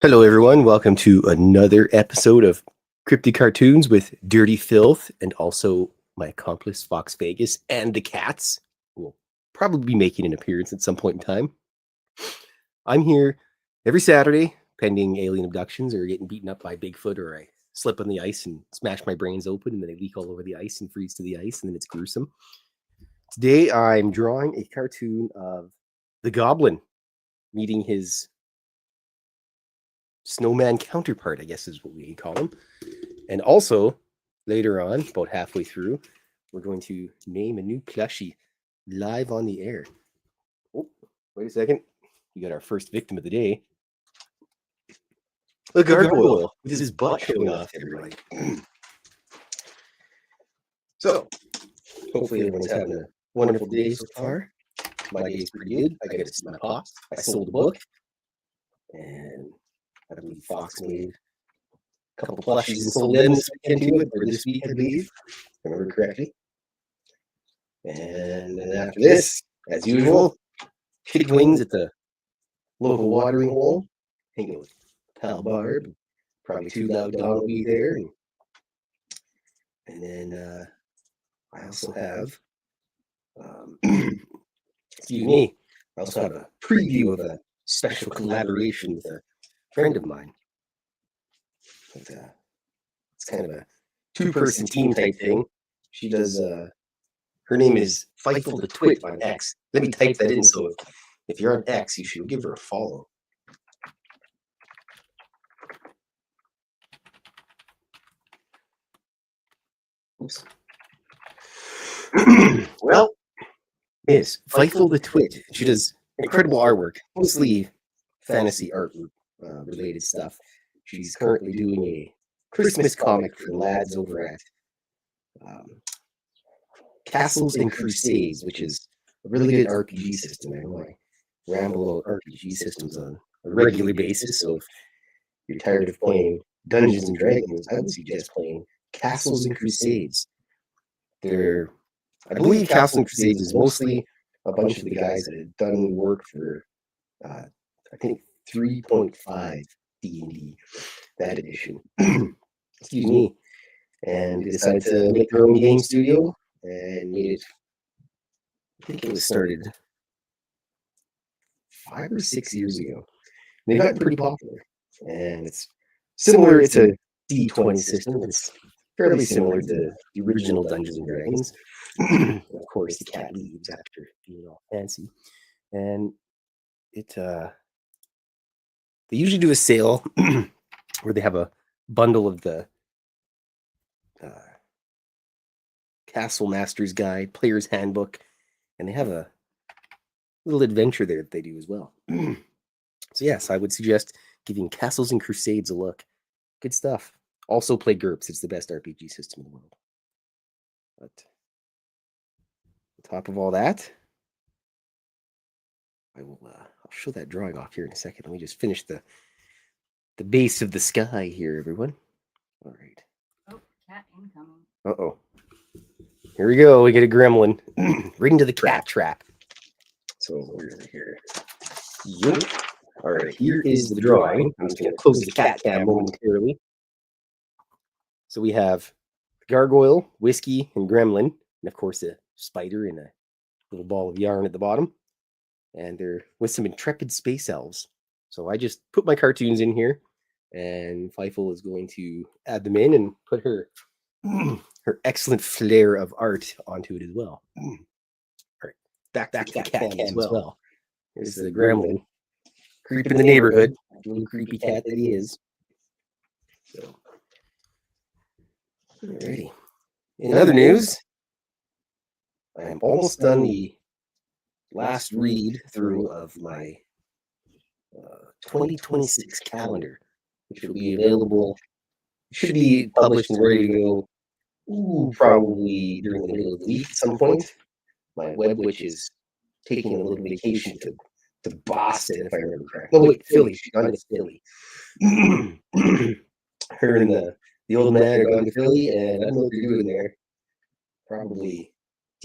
Hello, everyone. Welcome to another episode of Cryptid Cartoons with Dirty Fylth and also my accomplice, Fox Vegas, and the cats, who will probably be making an appearance at some point in time. I'm here every Saturday, pending alien abductions or getting beaten up by Bigfoot, or I slip on the ice and smash my brains open, and then they leak all over the ice and freeze to the ice, and then it's gruesome. Today, I'm drawing a cartoon of the Goblin meeting his snowman counterpart, I guess is what we call him. And also, later on, about halfway through, we're going to name a new plushie live on the air. Oh, wait a second. We got our first victim of the day. A gargoyle with his butt showing off, everybody. So, hopefully everyone's having a wonderful day so far. My day's pretty good. I got my pops. I sold a book. And I believe Fox made a couple plushies and sold them this weekend too, or this week, I believe, if I remember correctly. And then after this, as usual, chicken wings at the local watering hole, hanging with pal Barb. Probably Too Loud Dog will be there. And then I also have, excuse me, I also have a preview of a special collaboration with a friend of mine. But, it's kind of a two-person team type thing. She does, her name is Fightful the Twit on X. Let me type that in, so if you're on X, you should give her a follow. Oops. Well, yes, Fightful the Twit. She does incredible artwork, mostly fantasy art related stuff. She's currently doing a Christmas comic for the lads over at Castles and Crusades, which is a really good RPG system. I know I ramble about RPG systems on a regular basis, so if you're tired of playing Dungeons and Dragons, I would suggest playing Castles and Crusades. I believe Castles and Crusades is mostly a bunch of the guys that have done work for, I think, 3.5 D&D, that edition. Excuse me. And they decided to make their own game studio and made it, I think it was started 5 or 6 years ago. They've gotten pretty popular. And it's similar, it's a D20 system. It's fairly similar to the original Dungeons and Dragons. Of course, the cat leaves after being all fancy. And it they usually do a sale where they have a bundle of the Castle Master's Guide, Player's Handbook, and they have a little adventure there that they do as well. So yes, I would suggest giving Castles and Crusades a look. Good stuff. Also play GURPS. It's the best RPG system in the world. But on top of all that, I'll show that drawing off here in a second. Let me just finish the base of the sky here, everyone. All right. Oh, cat incoming. Uh-oh. Here we go. We get a gremlin. Right into the cat trap. So where's it here? Yep. All right, here is the drawing. I'm just going to close the cat cam momentarily. So we have gargoyle, whiskey, and gremlin, and of course a spider and a little ball of yarn at the bottom. And they're with some intrepid space elves. So I just put my cartoons in here, and Fightful is going to add them in and put her excellent flair of art onto it as well. All right, back to the cat cam as well. Here's the gremlin creeping in the neighborhood, little creepy cat that he is. So, alrighty. In other news, I am almost done the last read through of my 2026 calendar, which will be available, should be published and ready to go probably during the middle of the week at some point. My web witch is taking a little vacation to Boston, if I remember correctly. No, wait, Philly. She's gone to Philly. Her and the old man are gone to Philly, and I don't know what they're doing there. Probably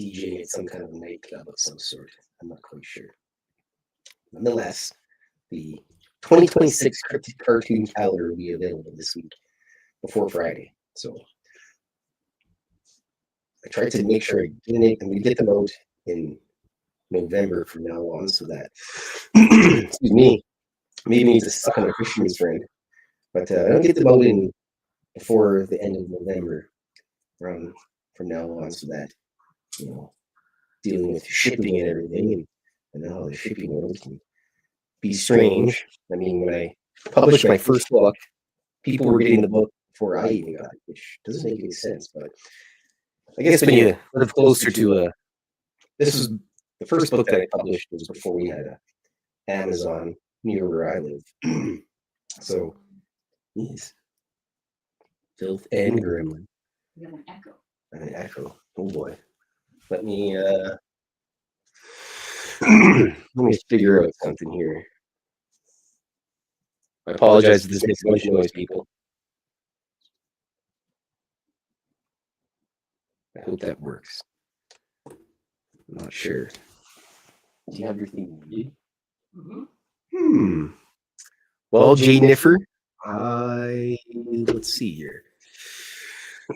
DJing at some kind of nightclub of some sort. I'm not quite sure. Nonetheless, the 2026 Cryptid cartoon calendar will be available this week before Friday. So I tried to make sure we get them out in November from now on, so that excuse me, maybe needs to suck on a fisherman's friend. But I don't get them out in before the end of November from now on, so that dealing with shipping and everything, and how the shipping world can be strange. I mean, when I published my first book, people were getting the book before I even got it, which doesn't make any sense. But I guess when you live closer to this was the first book that I published was before we had a Amazon near where I live. So, yes. Filth and Gremlin. You have an echo. An echo. Oh boy. Let me figure out something here. I apologize if this makes a bunch of noise, people. I hope that works. I'm not sure. Do you have your thing muted? Mm-hmm. Well, Jay Niffer, let's see here.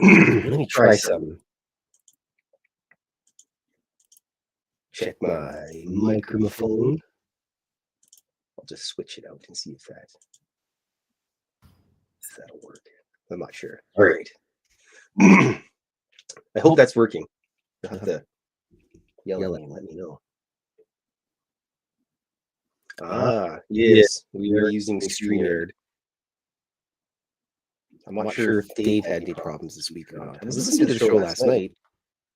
Let me try something. Check my microphone. I'll just switch it out and see if that'll work. I'm not sure. All right. I hope that's working. You'll have to yell at me and let me know. Yes, we are using StreamYard. I'm not sure if Dave had any problems this week or not. I was listening to the show last night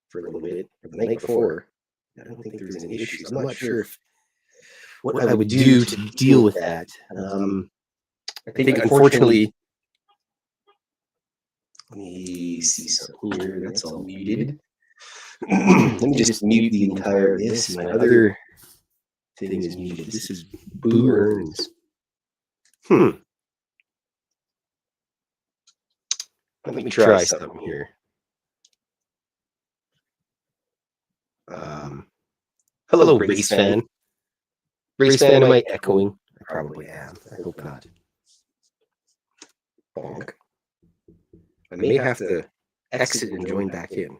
for a little bit, or the night before. I don't think there was any issues. I'm not sure if what I would do to deal with that. I think, unfortunately, let me see something here. That's all muted. Let me just mute the entire this. My other thing is muted. This is Boo Earns. Let me try something here. Hello, race fan. Race fan, am I echoing? I probably am. I hope not. Bonk. I may have to exit and join back in.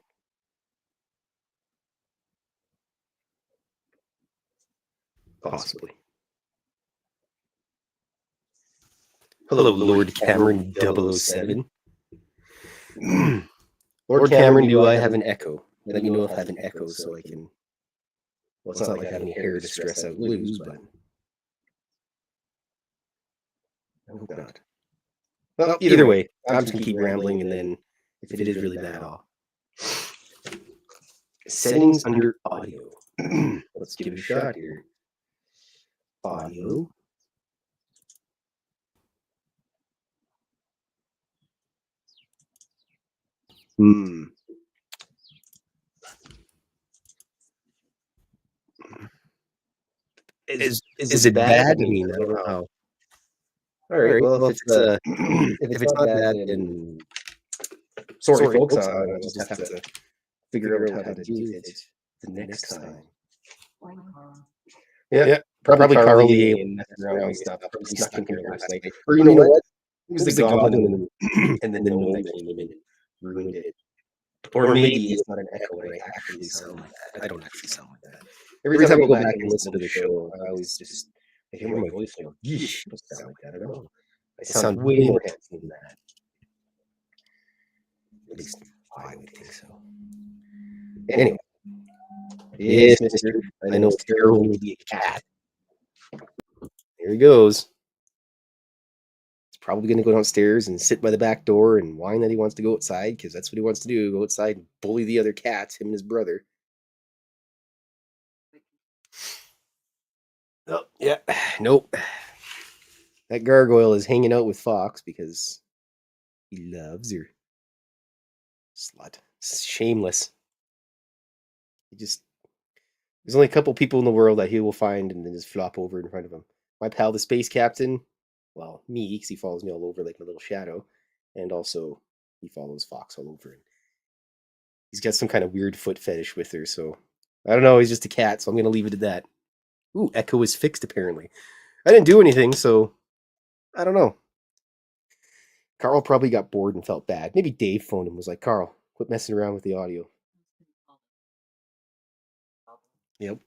Possibly. Hello, Lord Cameron 007. Lord Cameron, do I have an echo? Let me know if I have an echo so I can... Well, it's not like I have any hair to stress out lose, but... I hope not. Well, either way, I'm just going to keep rambling, and then if it is really bad, I'll... Settings under audio. Let's give it a shot here. Audio. Is it bad? I mean, I don't know how. All right. Well, if it's not bad, then sorry, folks. I'll just have to figure out how to do it the next time. Yeah, probably Carly and messing around and stuff. Probably snuck in here last night. Or you know what? It was the goblin and the gnome that came in and ruined it. Or maybe it's not an echo, and I actually sound like that. I don't actually sound like that. Every time I go back and listen to the show, I always just hear my voice and I go, yeesh, I don't sound like that at all. I sound way more handsome than that. At least I would think so. Anyway. Yes, mister. I know it's terrible to be a cat. There he goes. He's probably going to go downstairs and sit by the back door and whine that he wants to go outside, because that's what he wants to do, go outside and bully the other cats, him and his brother. Oh, yeah. Nope. That gargoyle is hanging out with Fox because he loves her. Slut. Shameless. There's only a couple people in the world that he will find and then just flop over in front of him. My pal, the space captain, well, me, because he follows me all over like my little shadow, and also he follows Fox all over. And he's got some kind of weird foot fetish with her, so I don't know. He's just a cat, so I'm going to leave it at that. Ooh, echo is fixed apparently. I didn't do anything, so I don't know. Carl probably got bored and felt bad. Maybe Dave phoned him and was like, Carl, quit messing around with the audio. Yep.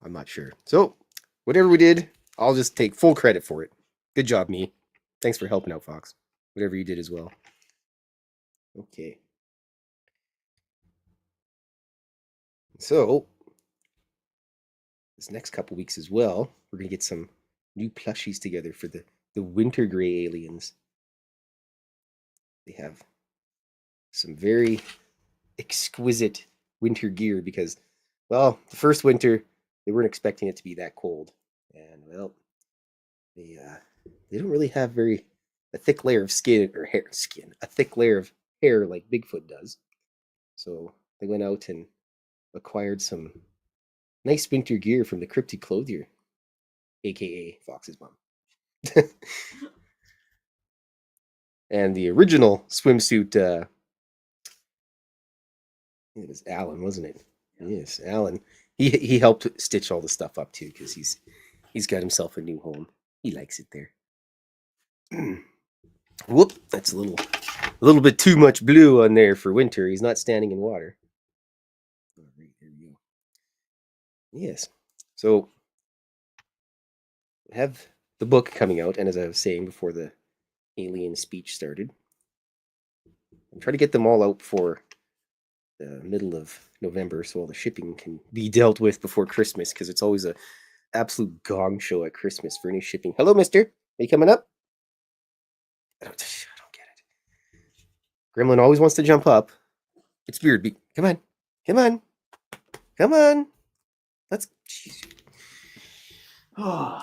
I'm not sure. So, whatever we did, I'll just take full credit for it. Good job, me. Thanks for helping out, Fox. Whatever you did as well. Okay. So, this next couple weeks as well, we're going to get some new plushies together for the winter gray aliens. They have some very exquisite winter gear because, well, the first winter, they weren't expecting it to be that cold. And, well, they don't really have a thick layer of a thick layer of hair like Bigfoot does. So they went out and acquired some nice winter gear from the Cryptid clothier, aka Fox's mom. And the original swimsuit, it was Alan, wasn't it? Yes, Alan. He helped stitch all the stuff up too because he's got himself a new home. He likes it there. Whoop! That's a little bit too much blue on there for winter. He's not standing in water. All right, there we go. Yes. So we have the book coming out, and as I was saying before the alien speech started, I'm trying to get them all out for the middle of November so all the shipping can be dealt with before Christmas, because it's always a absolute gong show at Christmas for any shipping. Hello, mister. Are you coming up? I don't get it. Gremlin always wants to jump up. It's weird. Come on. Come on. Come on. Let's... Oh,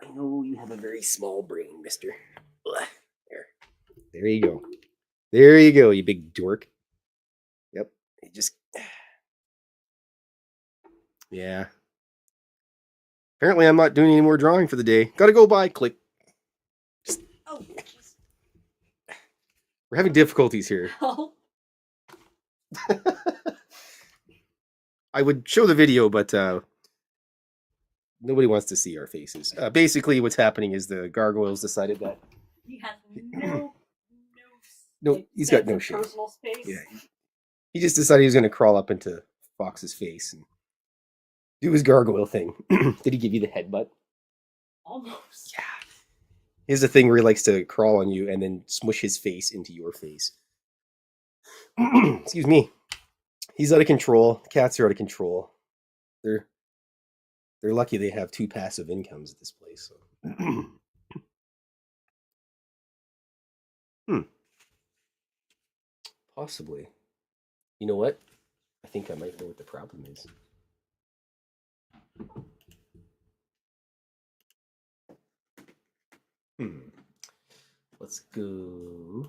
I know you have a very small brain, mister. There you go. There you go, you big dork. Yep. You just... Yeah. Apparently I'm not doing any more drawing for the day. Gotta go by. Click. Oh, we're having difficulties here. oh. I would show the video, but nobody wants to see our faces. Basically, what's happening is the gargoyles decided that He has no, he's got no sense of shame. personal space. Yeah, he just decided he was going to crawl up into Fox's face and do his gargoyle thing. Did he give you the headbutt? Almost. Yeah. Here's the thing where he likes to crawl on you and then smush his face into your face. Excuse me. He's out of control. Cats are out of control. They're lucky they have 2 passive incomes at this place. So. Possibly. You know what? I think I might know what the problem is. Let's go.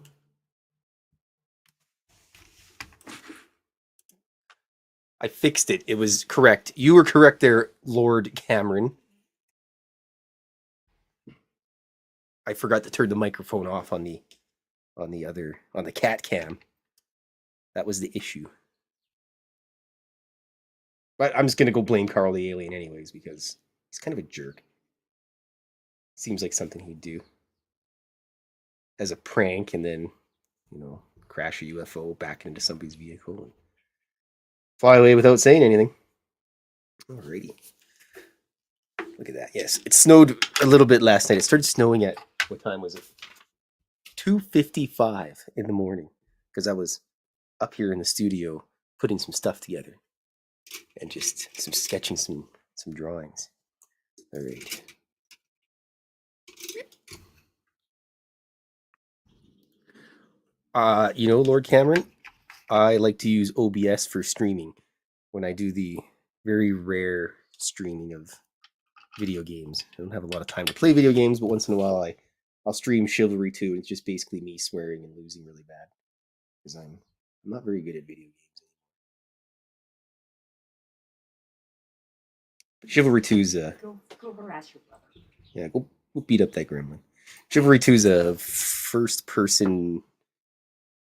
I fixed it. It was correct. You were correct there, Lord Cameron. I forgot to turn the microphone off on the cat cam. That was the issue. But I'm just gonna go blame Carl the alien anyways because he's kind of a jerk. Seems like something he'd do as a prank, and then crash a UFO back into somebody's vehicle and fly away without saying anything. Alrighty. Look at that. Yes, it snowed a little bit last night. It started snowing at, what time was it? 2:55 in the morning, because I was up here in the studio putting some stuff together and just some sketching some drawings. All right. Lord Cameron, I like to use OBS for streaming when I do the very rare streaming of video games. I don't have a lot of time to play video games, but once in a while I'll stream Chivalry 2. It's just basically me swearing and losing really bad because I'm not very good at video games. Chivalry 2's Go harass your brother. Yeah, go beat up that gremlin. Chivalry 2's a first-person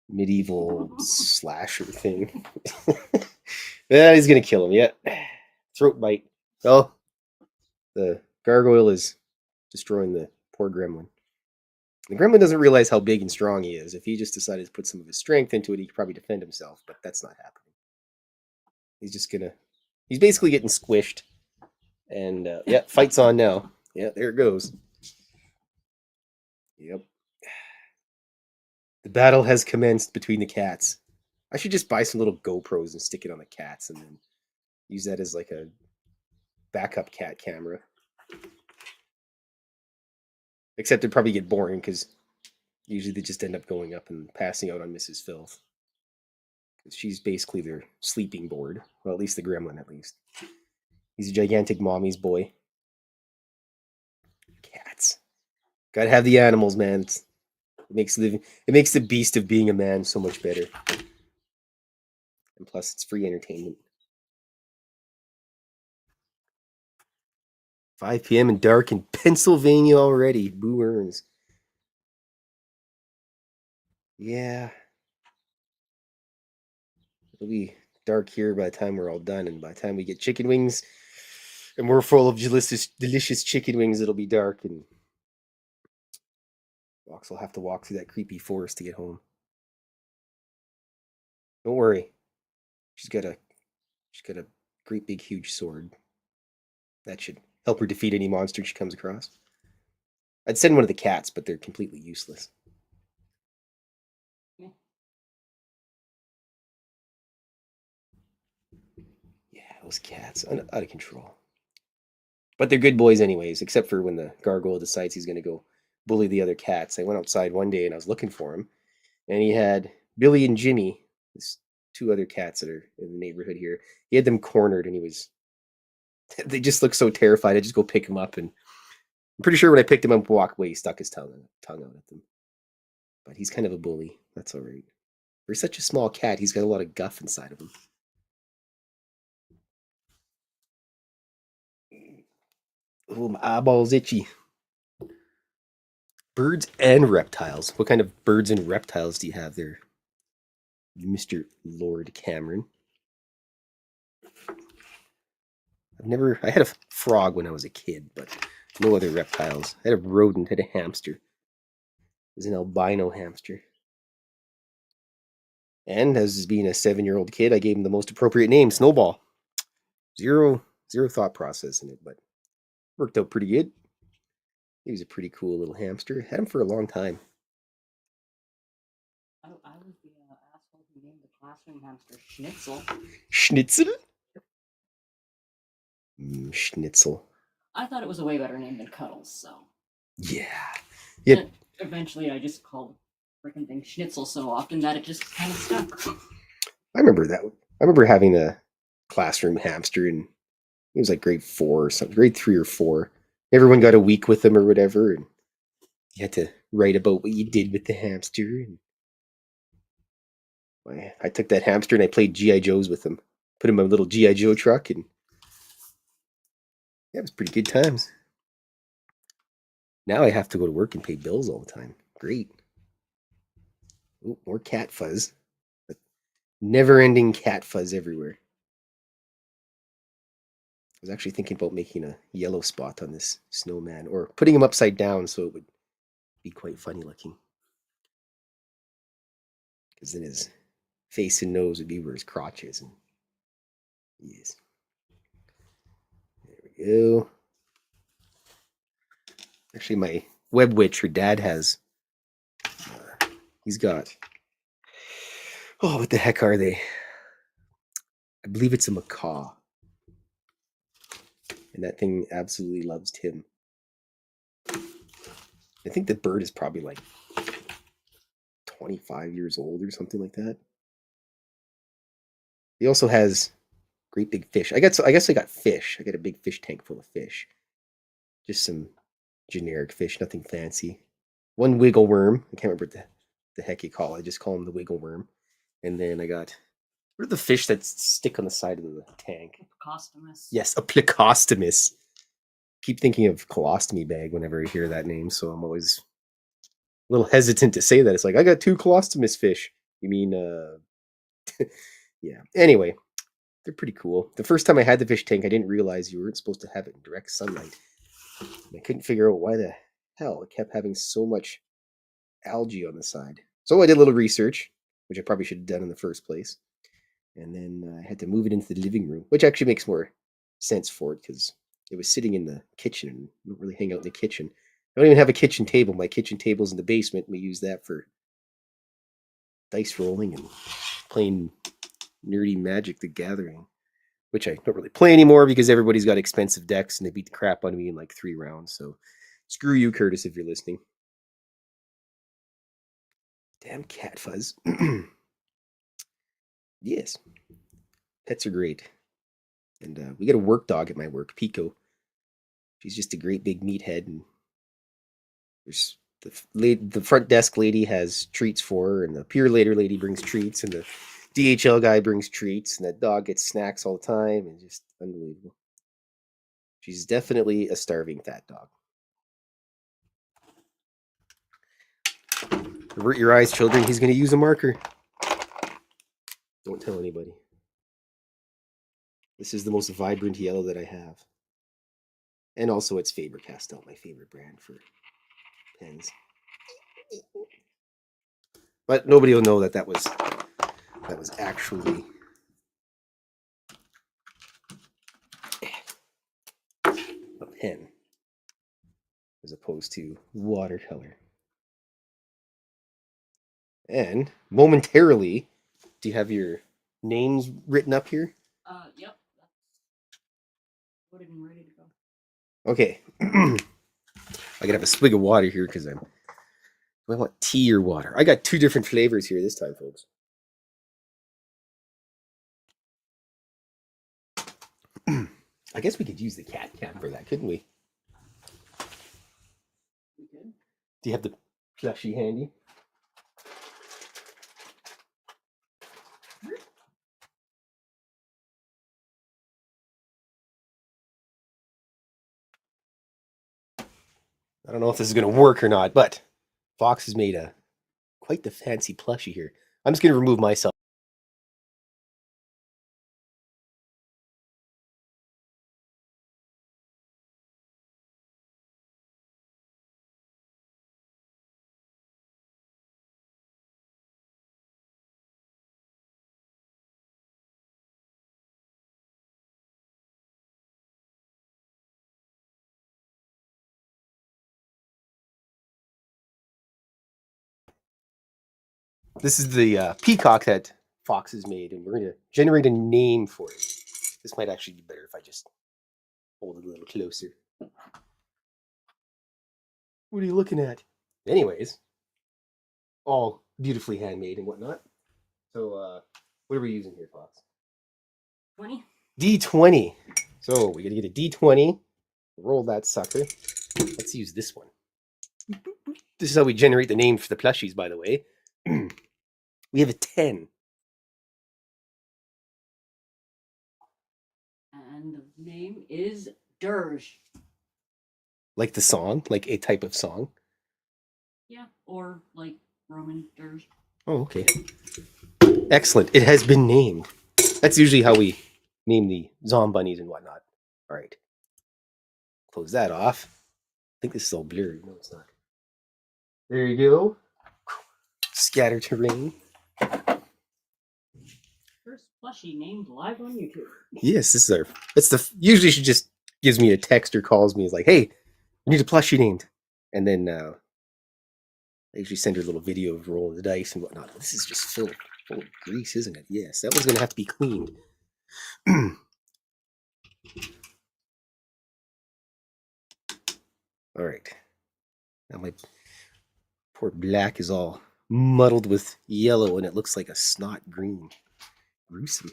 medieval slasher thing. Yeah, he's gonna kill him. Yeah, throat bite. Well, the gargoyle is destroying the poor gremlin. The gremlin doesn't realize how big and strong he is. If he just decided to put some of his strength into it, he could probably defend himself, but that's not happening. He's basically getting squished. And yeah, fight's on now. Yeah, there it goes. Yep. The battle has commenced between the cats. I should just buy some little GoPros and stick it on the cats and then use that as like a backup cat camera. Except it'd probably get boring because usually they just end up going up and passing out on Mrs. Fylth. She's basically their sleeping board. Well, at least the gremlin, at least. He's a gigantic mommy's boy. Cats. Gotta have the animals, man. It makes the beast of being a man so much better. And plus, it's free entertainment. 5 p.m. and dark in Pennsylvania already. Boo earns. Yeah. It'll be dark here by the time we're all done, and by the time we get chicken wings and we're full of delicious chicken wings, it'll be dark, and Fox will have to walk through that creepy forest to get home. Don't worry. She's got a great big huge sword. That should help her defeat any monster she comes across. I'd send one of the cats, but they're completely useless. Yeah, those cats. Out of control. But they're good boys anyways, except for when the gargoyle decides he's going to go bully the other cats. I went outside one day and I was looking for him, and he had Billy and Jimmy, these 2 other cats that are in the neighborhood here. He had them cornered, and they just looked so terrified. I just go pick him up, and I'm pretty sure when I picked him up and walked away, he stuck his tongue out at them. But he's kind of a bully. That's all right. For such a small cat, he's got a lot of guff inside of him. Oh, my eyeball's itchy. Birds and reptiles. What kind of birds and reptiles do you have there, Mr. Lord Cameron? I had a frog when I was a kid, but no other reptiles. I had a rodent, had a hamster. It was an albino hamster. And as being a 7-year-old kid, I gave him the most appropriate name, Snowball. Zero thought process in it, but worked out pretty good. He was a pretty cool little hamster. Had him for a long time. I was the asshole who named the classroom hamster Schnitzel. Schnitzel? Schnitzel. I thought it was a way better name than Cuddles, so. Yeah. Yep. Eventually, I just called the freaking thing Schnitzel so often that it just kind of stuck. I remember that. I remember having a classroom hamster, and it was like grade 4 or something, grade 3 or 4. Everyone got a week with them or whatever, and you had to write about what you did with the hamster. And I took that hamster and I played G.I. Joes with him. Put him in a little G.I. Joe truck, and yeah, it was pretty good times. Now I have to go to work and pay bills all the time. Great. Oh, more cat fuzz. Never-ending cat fuzz everywhere. I was actually thinking about making a yellow spot on this snowman, or putting him upside down so it would be quite funny looking. Because then his face and nose would be where his crotch is. And yes. There we go. Actually, my web witch, her dad has, he's got, oh, what the heck are they? I believe it's a macaw. And that thing absolutely loves Tim. I think the bird is probably like 25 years old or something like that. He also has great big fish. I guess I got fish. I got a big fish tank full of fish. Just some generic fish, nothing fancy. One wiggle worm. I can't remember what the heck you call it. I just call him the wiggle worm. And then I got, what are the fish that stick on the side of the tank? Plecostomus. Yes, a plecostomus. Keep thinking of colostomy bag whenever I hear that name, so I'm always a little hesitant to say that. It's like, I got 2 colostomus fish. You mean, yeah. Anyway, they're pretty cool. The first time I had the fish tank, I didn't realize you weren't supposed to have it in direct sunlight. I couldn't figure out why the hell it kept having so much algae on the side. So I did a little research, which I probably should have done in the first place. And then I had to move it into the living room, which actually makes more sense for it because it was sitting in the kitchen and I don't really hang out in the kitchen. I don't even have a kitchen table. My kitchen table's in the basement. We use that for dice rolling and playing nerdy Magic the Gathering, which I don't really play anymore because everybody's got expensive decks and they beat the crap out of me in like 3 rounds. So screw you, Curtis, if you're listening. Damn cat fuzz. Yes, pets are great. And we got a work dog at my work, Pico. She's just a great big meathead, and there's the front desk lady has treats for her, and the peer later lady brings treats, and the DHL guy brings treats, and that dog gets snacks all the time, and just unbelievable. She's definitely a starving fat dog. Avert your eyes, children. He's going to use a marker. Don't tell anybody. This is the most vibrant yellow that I have. And also it's Faber-Castell, my favorite brand for pens. But nobody will know that was actually a pen as opposed to watercolor. And momentarily, do you have your names written up here? Yep. Loaded and ready to go. Okay. I gotta have a swig of water here because do I want tea or water? I got 2 different flavors here this time, folks. I guess we could use the cat cam for that, couldn't we? We could. Do you have the plushie handy? I don't know if this is going to work or not, but Fox has made quite the fancy plushie here. I'm just going to remove myself. This is the peacock that Fox has made, and we're going to generate a name for it. This might actually be better if I just hold it a little closer. What are you looking at? Anyways, all beautifully handmade and whatnot. So, what are we using here, Fox? 20. D20. So we gotta get a D20. Roll that sucker. Let's use this one. This is how we generate the name for the plushies, by the way. We have a 10. And the name is Dirge. Like the song? Like a type of song? Yeah, or like Roman Dirge. Oh, okay. Excellent. It has been named. That's usually how we name the zombunnies and whatnot. All right. Close that off. I think this is all blurry. No, it's not. There you go. Scatter terrain. First plushie named live on YouTube. Yes, this is usually she just gives me a text or calls me. It's like, hey, we need a plushie named. And then I usually send her a little video of rolling the dice and whatnot. This is just full of grease, isn't it? Yes, that one's going to have to be cleaned. All right. Now my poor black is all muddled with yellow and it looks like a snot green. Gruesome.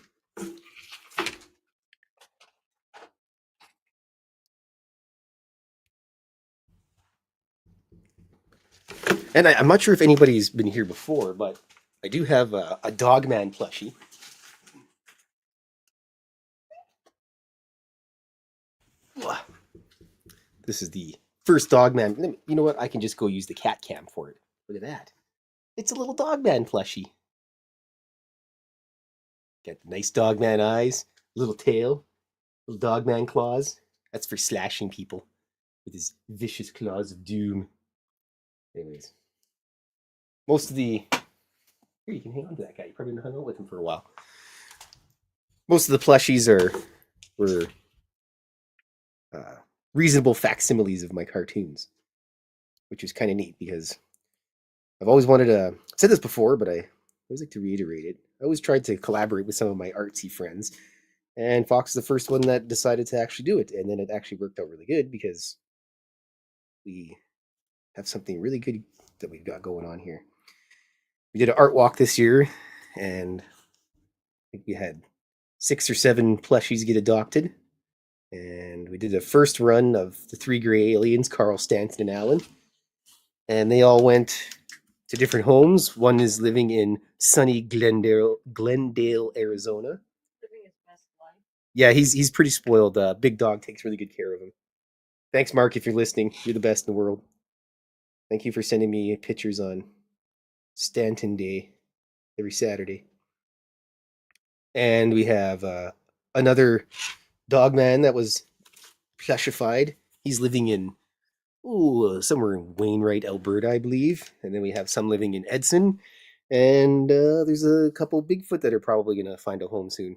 And I'm not sure if anybody's been here before, but I do have a Dogman plushie. This is the first Dogman. You know what? I can just go use the cat cam for it. Look at that. It's a little Dogman plushie. Got the nice Dogman eyes, little tail, little Dogman claws. That's for slashing people. with his vicious claws of doom. Anyways, most of the here you can hang on to that guy. You probably hung out with him for a while. Most of the plushies were reasonable facsimiles of my cartoons, which is kind of neat because I've always wanted to. I've said this before, but I always like to reiterate it. I always tried to collaborate with some of my artsy friends, and Fox is the first one that decided to actually do it, and then it actually worked out really good because we have something really good that we've got going on here. We did an art walk this year, and I think we had 6 or 7 plushies get adopted. And we did the first run of the 3 gray aliens, Carl, Stanton, and Alan. And they all went to different homes. One is living in sunny Glendale, Arizona. Living his best life. Yeah, he's pretty spoiled. Big Dog takes really good care of him. Thanks, Mark, if you're listening. You're the best in the world. Thank you for sending me pictures on Stanton Day every Saturday. And we have another dog man that was plushified. He's living in somewhere in Wainwright, Alberta, I believe. And then we have some living in Edson. And there's a couple Bigfoot that are probably going to find a home soon.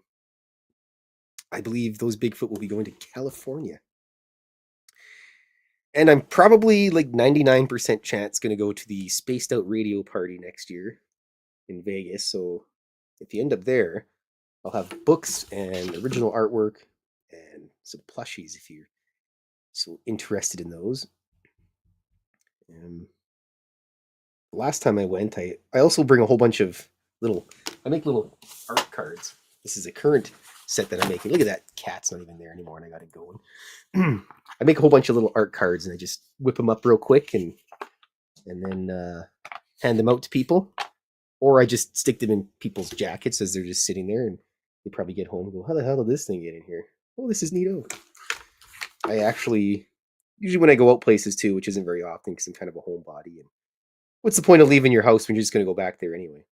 I believe those Bigfoot will be going to California. And I'm probably like 99% chance going to go to the Spaced Out Radio Party next year in Vegas. So if you end up there, I'll have books and original artwork and some plushies if you're so interested in those. Last time I went, I also bring a whole bunch of I make little art cards. This is a current set that I'm making. Look at that, cat's not even there anymore and I got it going. I make a whole bunch of little art cards and I just whip them up real quick and then hand them out to people. Or I just stick them in people's jackets as they're just sitting there and they probably get home and go, how the hell did this thing get in here? Oh, this is neato. I actually, usually when I go out places too, which isn't very often because I'm kind of a homebody, and what's the point of leaving your house when you're just going to go back there anyway?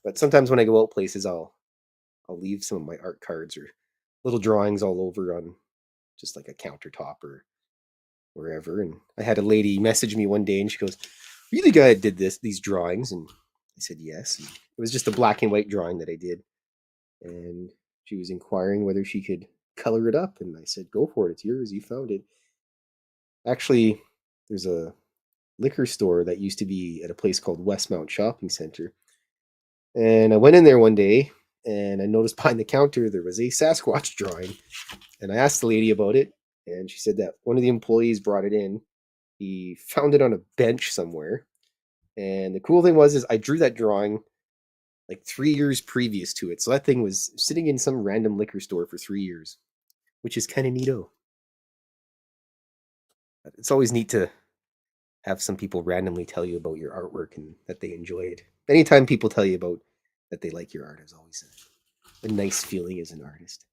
But sometimes when I go out places, I'll leave some of my art cards or little drawings all over on just like a countertop or wherever. And I had a lady message me one day and she goes, "Are you the guy that did these drawings?" And I said yes. And it was just a black and white drawing that I did. And she was inquiring whether she could color it up. And I said, go for it. It's yours. You found it. Actually, there's a liquor store that used to be at a place called Westmount Shopping Center. And I went in there one day and I noticed behind the counter there was a Sasquatch drawing. And I asked the lady about it. And she said that one of the employees brought it in. He found it on a bench somewhere. And the cool thing is I drew that drawing like 3 years previous to it. So that thing was sitting in some random liquor store for 3 years, which is kind of neato. It's always neat to have some people randomly tell you about your artwork and that they enjoy it. Anytime people tell you about that they like your art is always a nice feeling as an artist.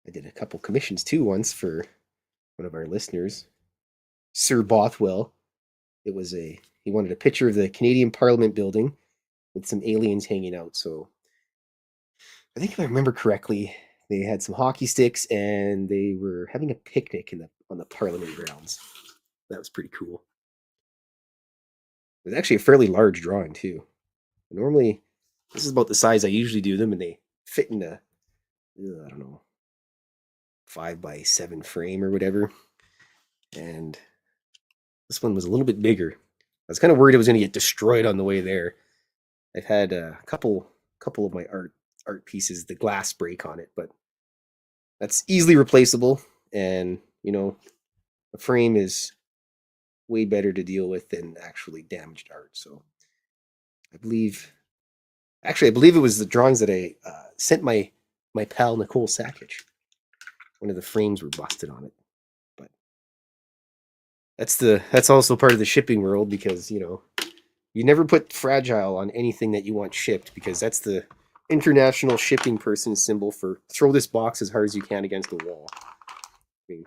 I did a couple commissions too once for one of our listeners, Sir Bothwell. He wanted a picture of the Canadian Parliament building with some aliens hanging out. So I think if I remember correctly, they had some hockey sticks and they were having a picnic on the Parliament grounds. That was pretty cool. It was actually a fairly large drawing too. Normally, this is about the size I usually do them, and they fit in a, I don't know, 5x7 frame or whatever. And this one was a little bit bigger. I was kind of worried it was going to get destroyed on the way there. I've had a couple of my art pieces, the glass break on it, but that's easily replaceable. And a frame is way better to deal with than actually damaged art. So I believe it was the drawings that I sent my pal Nicole Sakic. One of the frames were busted on it, but that's also part of the shipping world because you never put fragile on anything that you want shipped because that's the international shipping person symbol for throw this box as hard as you can against the wall. I mean,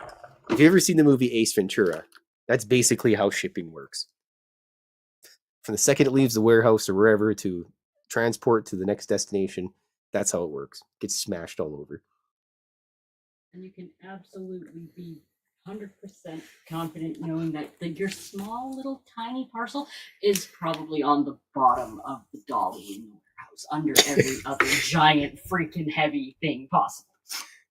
if you've ever seen the movie Ace Ventura, that's basically how shipping works. From the second it leaves the warehouse or wherever to transport to the next destination, that's how it works. It gets smashed all over. And you can absolutely be 100% confident knowing that your small little tiny parcel is probably on the bottom of the dolly in your warehouse under every other giant freaking heavy thing possible.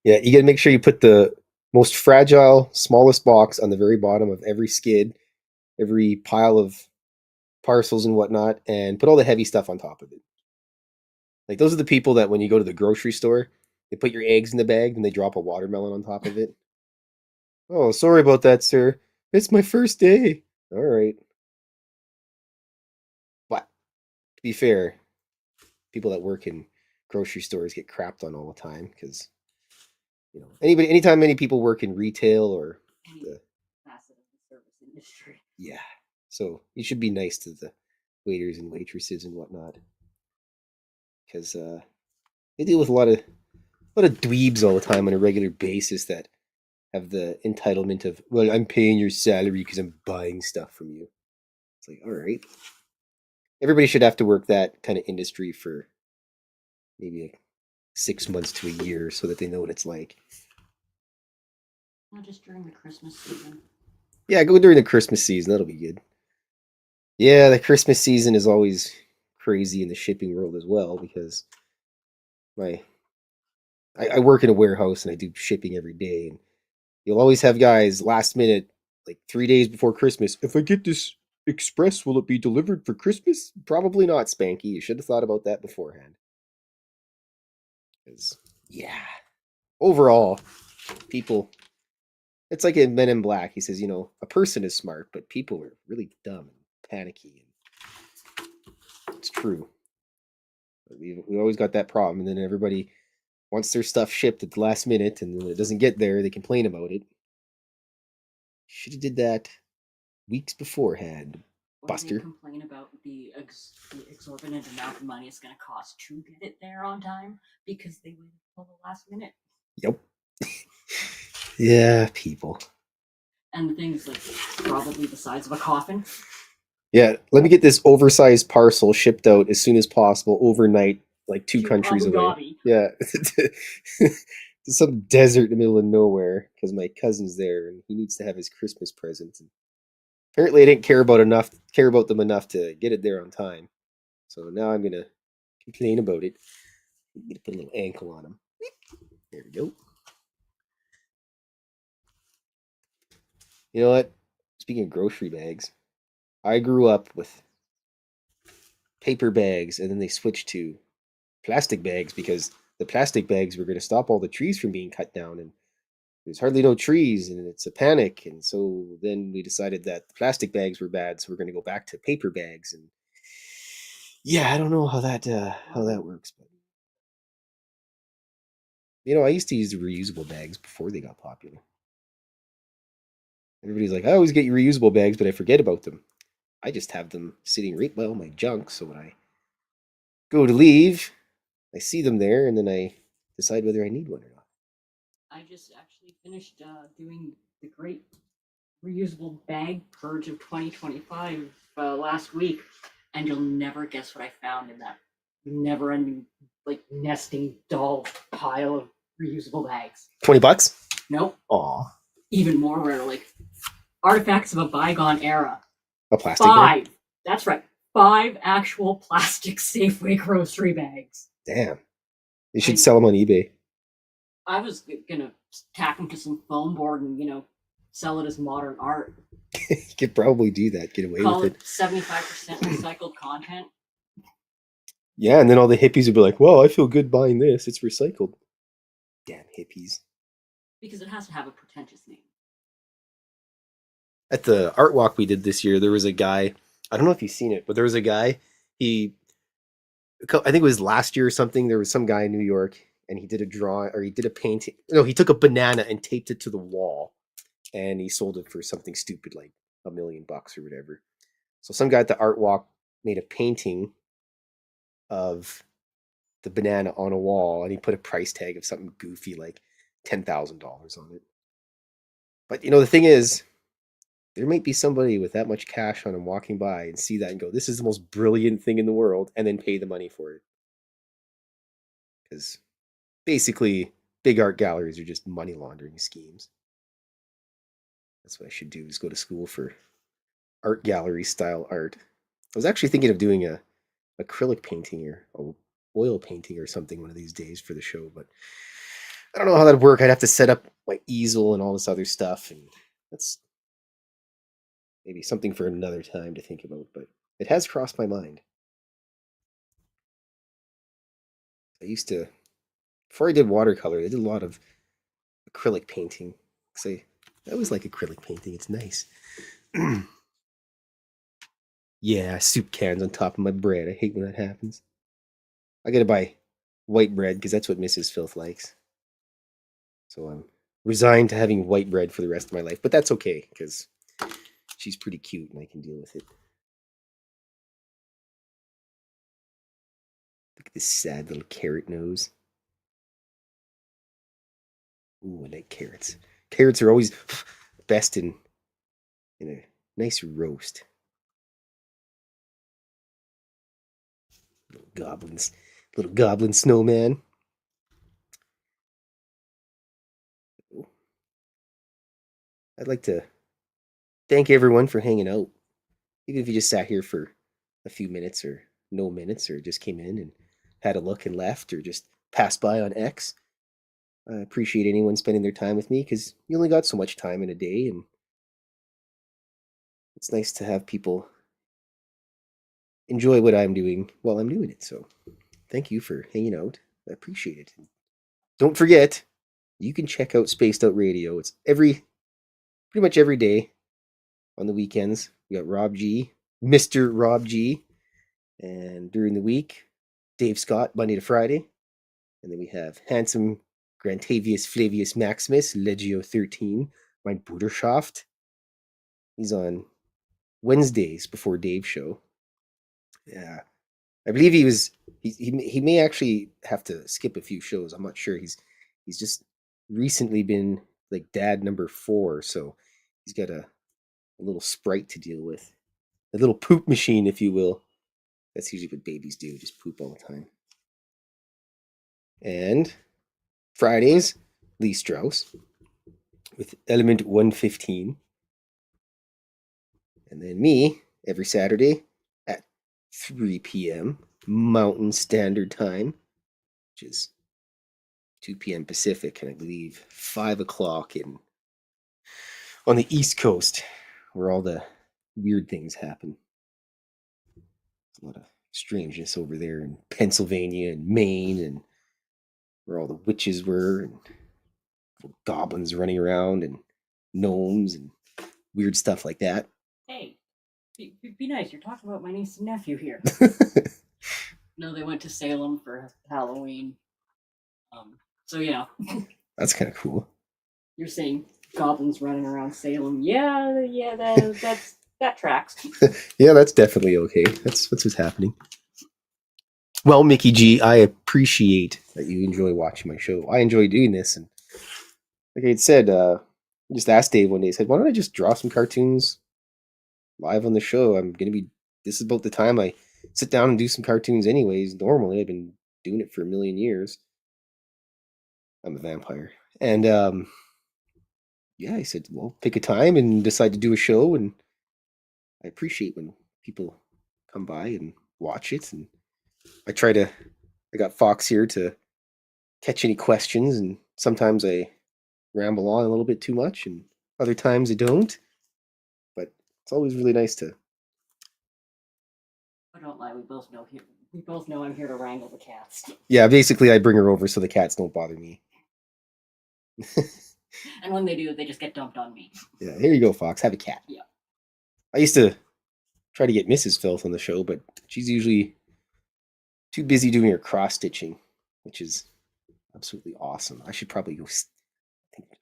Yeah, you got to make sure you put the most fragile, smallest box on the very bottom of every skid, every pile of parcels and whatnot, and put all the heavy stuff on top of it. Like those are the people that when you go to the grocery store, they put your eggs in the bag and they drop a watermelon on top of it. Oh, sorry about that, sir. It's my first day. All right. But to be fair, people that work in grocery stores get crapped on all the time because anytime many people work in retail or Any the facet of the service industry. yeah, so you should be nice to the waiters and waitresses and whatnot because they deal with a lot of dweebs all the time on a regular basis that have the entitlement of, well, I'm paying your salary because I'm buying stuff from you. It's like, all right. Everybody should have to work that kind of industry for maybe like 6 months to a year so that they know what it's like. Not just during the Christmas season. Yeah, go during the Christmas season. That'll be good. Yeah, the Christmas season is always crazy in the shipping world as well because my I work in a warehouse and I do shipping every day, and you'll always have guys last minute, like 3 days before Christmas. If I get this express, will it be delivered for Christmas? Probably not, Spanky. You should have thought about that beforehand. Because yeah, overall, people. It's like in Men in Black. He says, a person is smart, but people are really dumb and panicky. And it's true. We always got that problem, and then everybody wants their stuff shipped at the last minute, and when it doesn't get there, they complain about it. Should have did that weeks beforehand, Or Buster. they complain about the exorbitant amount of money it's going to cost to get it there on time because they waited until the last minute. Yep. Yeah, people. And the thing's like probably the size of a coffin. Yeah, let me get this oversized parcel shipped out as soon as possible overnight, like two countries Abu away. Dhabi. Yeah. To some desert in the middle of nowhere because my cousin's there and he needs to have his Christmas present. And apparently, I didn't care about them enough to get it there on time. So now I'm gonna complain about it. I'm gonna put a little ankle on him. There we go. You know what? Speaking of grocery bags, I grew up with paper bags and then they switched to plastic bags because the plastic bags were going to stop all the trees from being cut down and there's hardly no trees and it's a panic, and so then we decided that the plastic bags were bad, so we're going to go back to paper bags. And yeah, I don't know how that works, but I used to use the reusable bags before they got popular. Everybody's like, I always get your reusable bags, but I forget about them. I just have them sitting right by all my junk, so when I go to leave, I see them there, and then I decide whether I need one or not. I just actually finished doing the great reusable bag purge of 2025 last week, and you'll never guess what I found in that never-ending, like nesting doll pile of reusable bags. $20? Nope. Aw. Even more rare, like artifacts of a bygone era. A plastic Five. bag? That's right. 5 actual plastic Safeway grocery bags. Damn. You should sell them on eBay. I was gonna tack them to some foam board and, sell it as modern art. You could probably do that. Get away Call with it it. 75% recycled content. Yeah, and then all the hippies would be like, "Well, I feel good buying this. It's recycled." Damn hippies. Because it has to have a pretentious name. At the art walk we did this year, there was a guy. I don't know if you've seen it, but there was a guy. I think it was last year or something. There was some guy in New York, and he did a drawing or he did a painting. No, he took a banana and taped it to the wall, and he sold it for something stupid like $1 million or whatever. So some guy at the art walk made a painting of the banana on a wall, and he put a price tag of something goofy like $10,000 on it. But the thing is, there might be somebody with that much cash on him walking by and see that and go, "This is the most brilliant thing in the world," and then pay the money for it. Because basically, big art galleries are just money laundering schemes. That's what I should do, is go to school for art gallery style art. I was actually thinking of doing a acrylic painting or a oil painting or something one of these days for the show, but I don't know how that'd work. I'd have to set up my easel and all this other stuff, and that's maybe something for another time to think about, but it has crossed my mind. I used to, before I did watercolor, I did a lot of acrylic painting. I always like acrylic painting. It's nice. Yeah, soup cans on top of my bread. I hate when that happens. I gotta buy white bread because that's what Mrs. Filth likes. So I'm resigned to having white bread for the rest of my life, but that's okay because she's pretty cute and I can deal with it. Look at this sad little carrot nose. Ooh, I like carrots. Carrots are always best in a nice roast. Little goblin snowman. I'd like to thank everyone for hanging out. Even if you just sat here for a few minutes or no minutes or just came in and had a look and left or just passed by on X. I appreciate anyone spending their time with me because you only got so much time in a day, and it's nice to have people enjoy what I'm doing while I'm doing it. So thank you for hanging out. I appreciate it. Don't forget, you can check out Spaced Out Radio. It's pretty much every day on the weekends. We got Rob G, Mr. Rob G, and during the week, Dave Scott, Monday to Friday. And then we have handsome Grantavius Flavius Maximus, Legio 13, mein Bruderschaft. He's on Wednesdays before Dave's show. Yeah. I believe he may actually have to skip a few shows. I'm not sure. He's just recently been like dad number 4, so he's got a little sprite to deal with. A little poop machine, if you will. That's usually what babies do, just poop all the time. And Fridays, Lee Strauss with Element 115. And then me every Saturday at 3 p.m. Mountain Standard Time, which is 2 p.m. Pacific, and I believe 5 o'clock on the East Coast, where all the weird things happen. There's a lot of strangeness over there in Pennsylvania and Maine, and where all the witches were, and goblins running around, and gnomes, and weird stuff like that. Hey, be nice. You're talking about my niece and nephew here. No, they went to Salem for Halloween. So yeah. That's kind of cool. You're saying goblins running around Salem? Yeah, that tracks. Yeah, that's definitely okay. That's what's happening. Well, Mickey G, I appreciate that you enjoy watching my show. I enjoy doing this, and like I had said, I just asked Dave one day. I said, "Why don't I just draw some cartoons live on the show? This is about the time I sit down and do some cartoons, anyways. Normally, I've been doing it for a million years. I'm a vampire, and yeah, I said, well, pick a time and decide to do a show, and I appreciate when people come by and watch it, and I got Fox here to catch any questions, and sometimes I ramble on a little bit too much, and other times I don't. But it's always really nice to. But don't lie, we both know I'm here to wrangle the cats. Yeah, basically, I bring her over so the cats don't bother me. And when they do, they just get dumped on me. Yeah, here you go, Fox. Have a cat. Yeah. I used to try to get Mrs. Filth on the show, but she's usually too busy doing her cross stitching, which is absolutely awesome. I should probably go.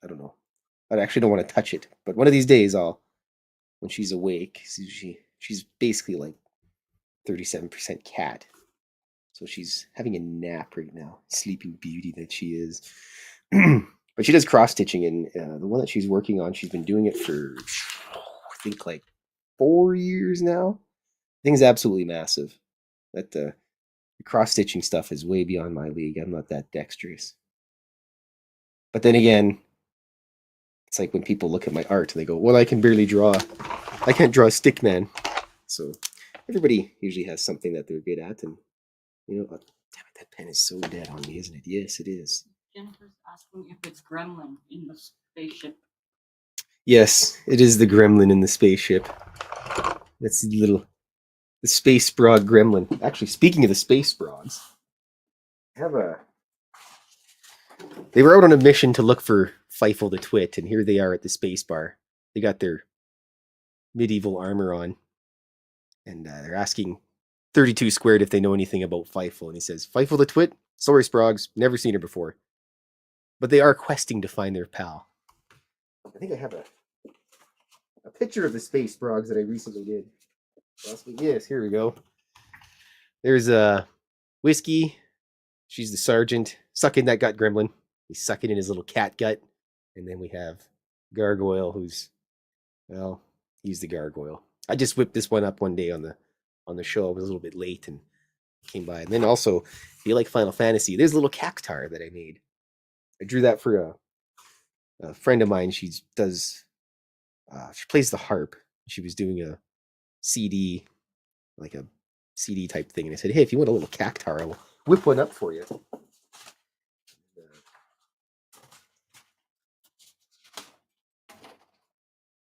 I don't know. I actually don't want to touch it, but one of these days, when she's awake, she's basically like 37% cat, so she's having a nap right now, sleeping beauty that she is. But she does cross stitching, and the one that she's working on, she's been doing it for I think like 4 years now. Thing's absolutely massive. The cross stitching stuff is way beyond my league. I'm not that dexterous. But then again, it's like when people look at my art and they go, well, I can barely draw. I can't draw a stick man. So everybody usually has something that they're good at. And, you know, damn it, that pen is so dead on me, isn't it? Yes, it is. Jennifer's asking if it's Gremlin in the spaceship. Yes, it is the gremlin in the spaceship. That's the space brog gremlin. Actually, speaking of the space brogs, they were out on a mission to look for Fifle the Twit, and here they are at the space bar. They got their medieval armor on, and they're asking 32 Squared if they know anything about Fifle, and he says, Fifle the Twit? Sorry, Sprogs, never seen her before. But they are questing to find their pal. I think I have a picture of the space brogs that I recently did. Yes, here we go. There's Whiskey. She's the sergeant. Sucking that gut gremlin. He's sucking in his little cat gut. And then we have Gargoyle, who's, well, he's the Gargoyle. I just whipped this one up one day on the show. I was a little bit late and came by. And then also, if you like Final Fantasy, there's a little cactar that I made. I drew that for a friend of mine. She plays the harp. She was doing a CD, like a CD type thing. And I said, hey, if you want a little cactar, I'll whip one up for you.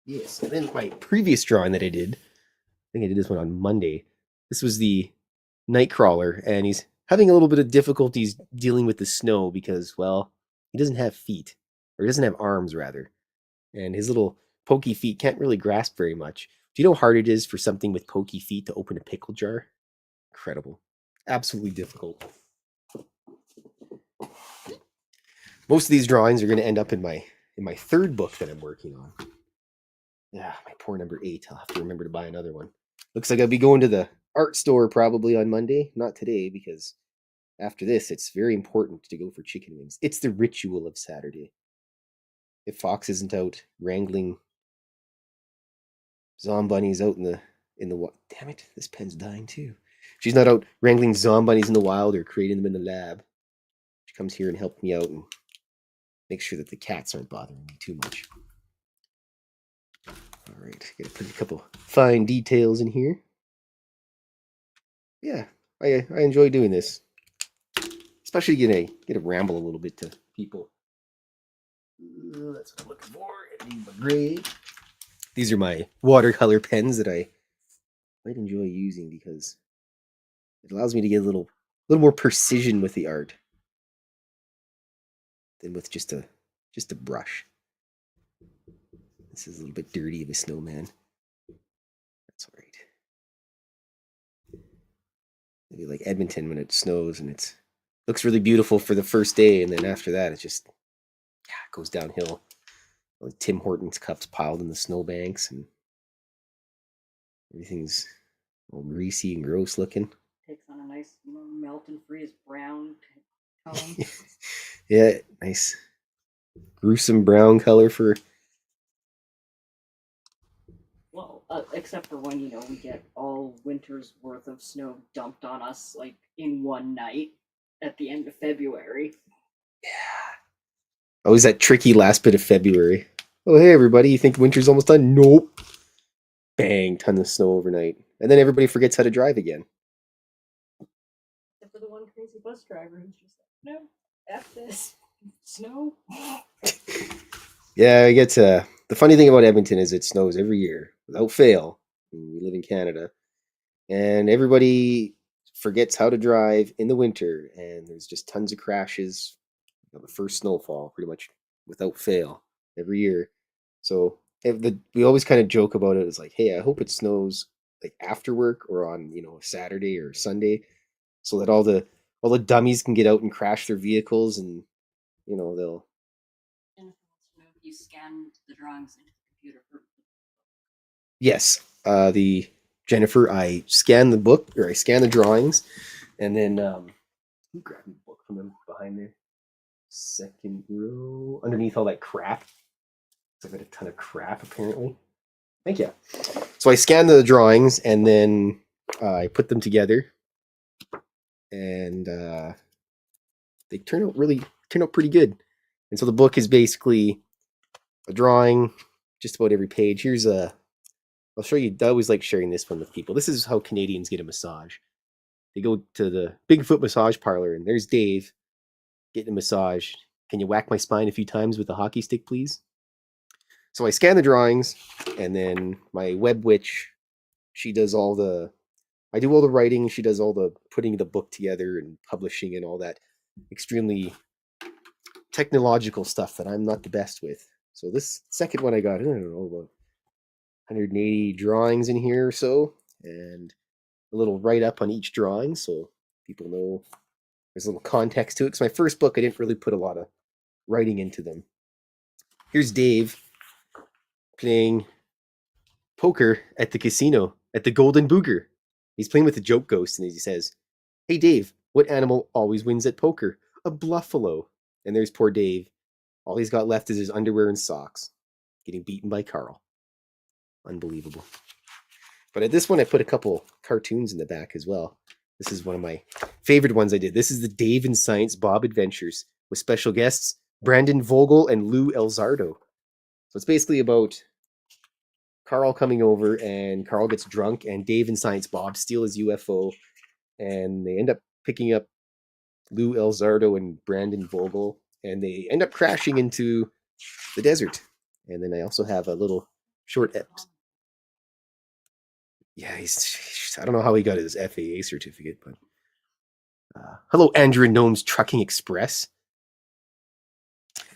Yes, and then my previous drawing that I did, I think I did this one on Monday. This was the Nightcrawler, and he's having a little bit of difficulties dealing with the snow because, well, he doesn't have feet, or he doesn't have arms, rather. And his little pokey feet can't really grasp very much. Do you know how hard it is for something with pokey feet to open a pickle jar? Incredible. Absolutely difficult. Most of these drawings are going to end up in my third book that I'm working on. Yeah, my poor number 8. I'll have to remember to buy another one. Looks like I'll be going to the art store probably on Monday. Not today, because after this, it's very important to go for chicken wings. It's the ritual of Saturday. If Fox isn't out wrangling zombunnies out in the wild. Damn it, this pen's dying too. She's not out wrangling zombunnies in the wild or creating them in the lab. She comes here and helps me out and makes sure that the cats aren't bothering me too much. All right, gotta put a couple fine details in here. Yeah, I enjoy doing this, especially get to ramble a little bit to people. That's what I'm looking for. Editing my gray. These are my watercolor pens that I might enjoy using because it allows me to get a little more precision with the art than with just a brush. This is a little bit dirty of a snowman. That's all right. Maybe like Edmonton when it snows and it looks really beautiful for the first day, and then after that it just it goes downhill. Like Tim Hortons cups piled in the snowbanks, and everything's all greasy and gross looking. Takes on a nice melt and freeze brown tone. Yeah, nice gruesome brown color for. Well, except for when, we get all winter's worth of snow dumped on us, like, in one night at the end of February. Yeah. Always that tricky last bit of February. Oh, hey, everybody, you think winter's almost done? Nope. Bang, ton of snow overnight. And then everybody forgets how to drive again. Except for the one crazy bus driver who's just like, no, F this. Snow. Yeah, I get the funny thing about Edmonton is it snows every year without fail. We live in Canada, and everybody forgets how to drive in the winter, and there's just tons of crashes. The first snowfall, pretty much without fail, every year. So we always kind of joke about it. It's like, hey, I hope it snows like after work or on a Saturday or Sunday, so that all the dummies can get out and crash their vehicles, and they'll. You scan the drawings into the computer. Yes, Jennifer, I scan the book, or I scan the drawings, and then grab the book from them behind there. Second row, underneath all that crap. I've got a ton of crap, apparently. Thank you. So I scan the drawings, and then I put them together, and they turn out pretty good. And so the book is basically a drawing just about every page. Here's I'll show you. I always like sharing this one with people. This is how Canadians get a massage. They go to the Bigfoot massage parlor, and there's Dave getting a massage. Can you whack my spine a few times with a hockey stick, please? So I scan the drawings, and then my web witch, she does all the, I do all the writing. She does all the putting the book together and publishing and all that extremely technological stuff that I'm not the best with. So this second one I got, I don't know, about 180 drawings in here or so, and a little write up on each drawing so people know there's a little context to it. Because my first book, I didn't really put a lot of writing into them. Here's Dave playing poker at the casino at the Golden Booger. He's playing with the joke ghost, and he says, "Hey Dave, what animal always wins at poker? A buffalo." And there's poor Dave. All he's got left is his underwear and socks, getting beaten by Carl. Unbelievable. But at this one, I put a couple cartoons in the back as well. This is one of my favorite ones I did. This is the Dave and Science Bob Adventures with special guests Brandon Vogel and Lou Elzardo. So it's basically about Carl coming over, and Carl gets drunk, and Dave and Science Bob steal his UFO, and they end up picking up Lou Elzardo and Brandon Vogel, and they end up crashing into the desert. And then I also have a little short yeah, I don't know how he got his FAA certificate, but hello, Andrew and Gnome's Trucking Express.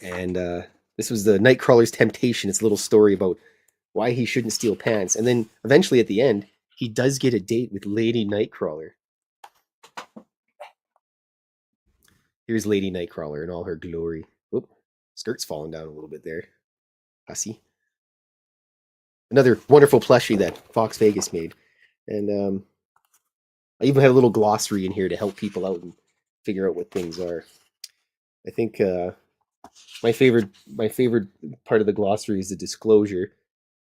And this was the Nightcrawler's Temptation. It's a little story about why he shouldn't steal pants. And then eventually at the end, he does get a date with Lady Nightcrawler. Here's Lady Nightcrawler in all her glory. Oop, skirt's falling down a little bit there. Hussy. Another wonderful plushie that Fox Vegas made. And I even had a little glossary in here to help people out and figure out what things are. I think my favorite part of the glossary is the disclosure.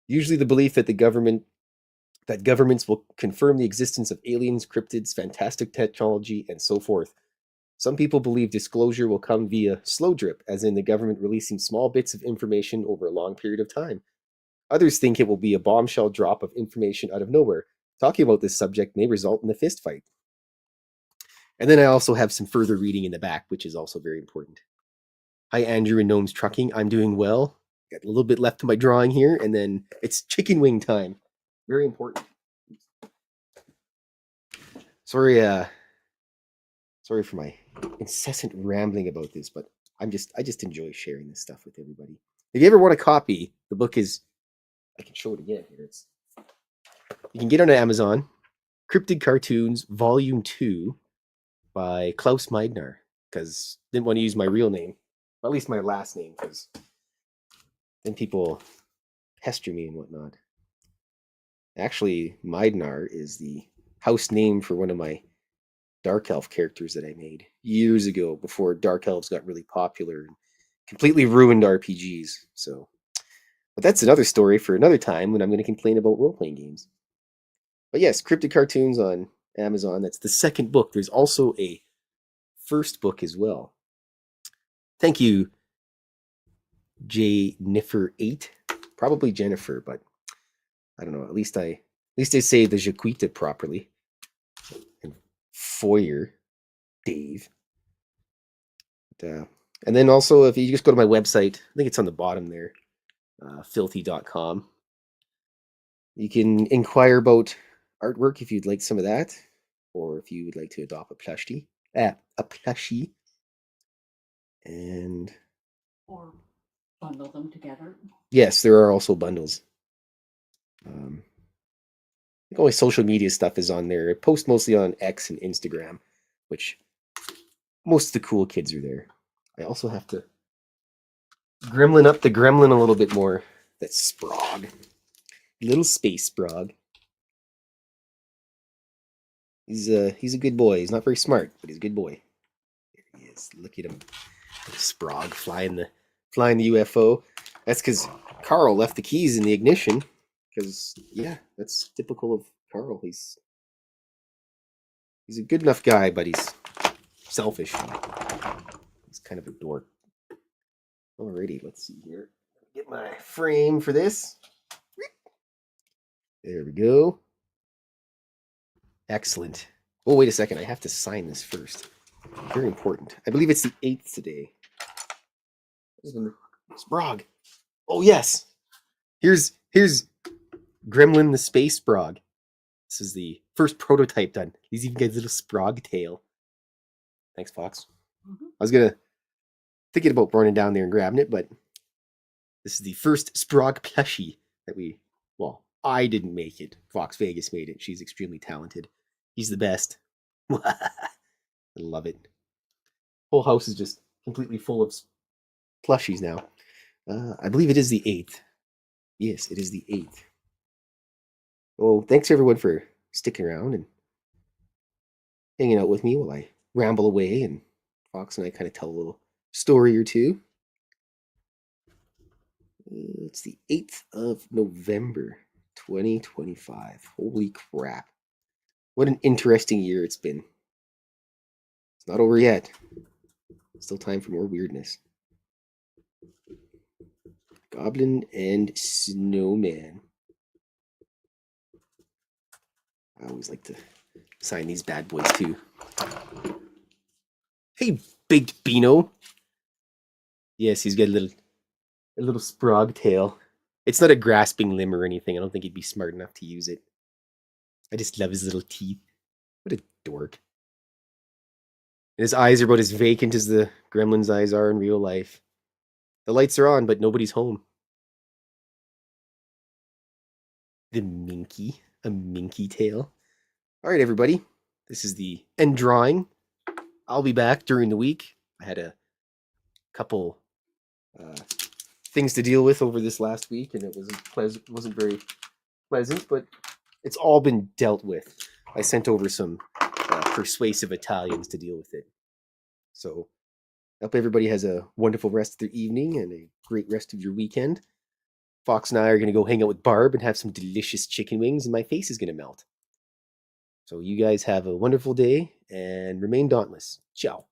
Usually the belief that governments will confirm the existence of aliens, cryptids, fantastic technology, and so forth. Some people believe disclosure will come via slow drip, as in the government releasing small bits of information over a long period of time. Others think it will be a bombshell drop of information out of nowhere. Talking about this subject may result in a fist fight. And then I also have some further reading in the back, which is also very important. Hi, Andrew and Gnome's Trucking. I'm doing well. Got a little bit left to my drawing here, and then it's chicken wing time. Very important. Sorry for my incessant rambling about this, but I just enjoy sharing this stuff with everybody. If you ever want a copy, the book is, I can show it again here. You can get it on Amazon. Cryptid Cartoons Volume 2 by Klaus Meidner, because I didn't want to use my real name, or at least my last name, because then people pester me and whatnot. Actually, Meidner is the house name for one of my Dark Elf characters that I made years ago, before Dark Elves got really popular and completely ruined RPGs. So, but that's another story for another time when I'm going to complain about role-playing games. But yes, Cryptid Cartoons on Amazon. That's the second book. There's also a first book as well. Thank you, Jennifer8. Probably Jennifer, but I don't know. At least I say the Jaquita properly. And Foyer, Dave. And then also, if you just go to my website, I think it's on the bottom there, filthy.com. You can inquire about artwork if you'd like some of that, or if you would like to adopt a plushie. And or bundle them together. Yes, there are also bundles. I think all my social media stuff is on there. I post mostly on X and Instagram, which most of the cool kids are there. I also have to gremlin up the gremlin a little bit more. That's Sprog. Little space Sprog. He's a good boy. He's not very smart, but he's a good boy. There he is. Look at him. Sprog flying the UFO. That's because Carl left the keys in the ignition. Because yeah, that's typical of Carl. He's a good enough guy, but he's selfish. He's kind of a dork. Alrighty, let's see here. Get my frame for this. There we go. Excellent. Oh, wait a second. I have to sign this first. Very important. I believe it's the 8th today. Sprog. Oh, yes. Here's Gremlin the Space Sprog. This is the first prototype done. He's even got a little Sprog tail. Thanks, Fox. Mhm. I was thinking about running down there and grabbing it, but this is the first Sprog plushie that I didn't make it. Fox Vegas made it. She's extremely talented. He's the best. I love it. Whole house is just completely full of plushies now. I believe it is the 8th. Yes, it is the 8th. Well, thanks everyone for sticking around and hanging out with me while I ramble away and Fox and I kind of tell a little story or two. It's the 8th of November, 2025. Holy crap. What an interesting year it's been. It's not over yet. Still time for more weirdness. Goblin and Snowman. I always like to sign these bad boys too. Hey, Baked Beano. Yes, he's got a little Sprog tail. It's not a grasping limb or anything. I don't think he'd be smart enough to use it. I just love his little teeth. What a dork. And his eyes are about as vacant as the gremlin's eyes are in real life. The lights are on, but nobody's home. The Minky. A Minky tail. All right, everybody. This is the end drawing. I'll be back during the week. I had a couple things to deal with over this last week, and it wasn't very pleasant, but it's all been dealt with. I sent over some persuasive Italians to deal with it. So I hope everybody has a wonderful rest of their evening and a great rest of your weekend. Fox and I are going to go hang out with Barb and have some delicious chicken wings, and my face is going to melt. So you guys have a wonderful day and remain dauntless. Ciao.